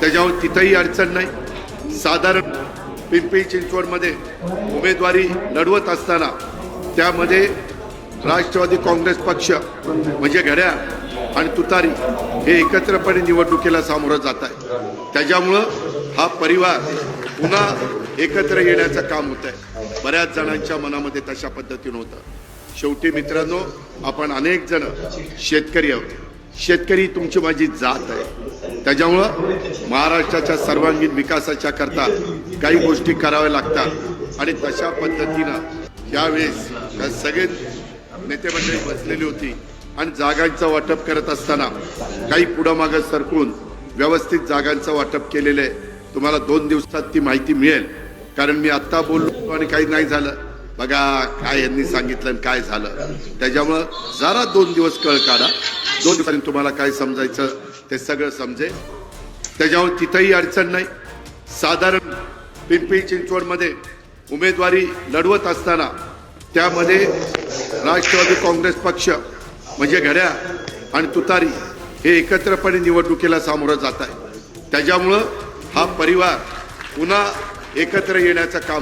त्याच्यावर तिथंही अडचण नाही। साधारण पिंपरी चिंचवडमध्ये उमेदवारी लढवत असताना त्यामध्ये राष्ट्रवादी काँग्रेस पक्ष म्हणजे घड्याळ आणि तुतारी हे एकत्रपणे निवडणुकीला सामोरं जात आहे। त्याच्यामुळं हा परिवार पुन्हा एकत्र येण्याचं काम होत आहे। बऱ्याच जणांच्या मनामध्ये तशा पद्धतीनं होतं। शेवटी मित्रांनो, आपण अनेक जण शेतकरी आहोत। शेतकरी तुमची माझी जात आहे। त्याच्यामुळं महाराष्ट्राच्या सर्वांगीण विकासाच्या करता काही गोष्टी कराव्या लागतात आणि तशा पद्धतीनं यावेळेस सगळे नेते मंडळी बसलेली होती आणि जागांचं वाटप करत असताना काही पुढं मागं सरकून व्यवस्थित जागांचं वाटप केलेलं आहे। तुम्हाला 2 दिवसात ती माहिती मिळेल, कारण मी आत्ता बोललो आणि काही नाही झालं। बघा काय यांनी सांगितलं आणि काय झालं, त्याच्यामुळं जरा 2 दिवस कळ काढा। 2 दिवसांनी तुम्हाला काय समजायचं ते सगळं समजेल। त्याच्यावर तिथंही अडचण नाही। साधारण पिंपरी चिंचवडमध्ये उमेदवारी लढवत असताना त्यामध्ये राष्ट्रवादी काँग्रेस पक्ष म्हणजे घड्याळ आणि तुतारी हे एकत्रपणे निवडणुकीला सामोरं जात आहे। त्याच्यामुळं हा परिवार पुन्हा एकत्र येण्याचं काम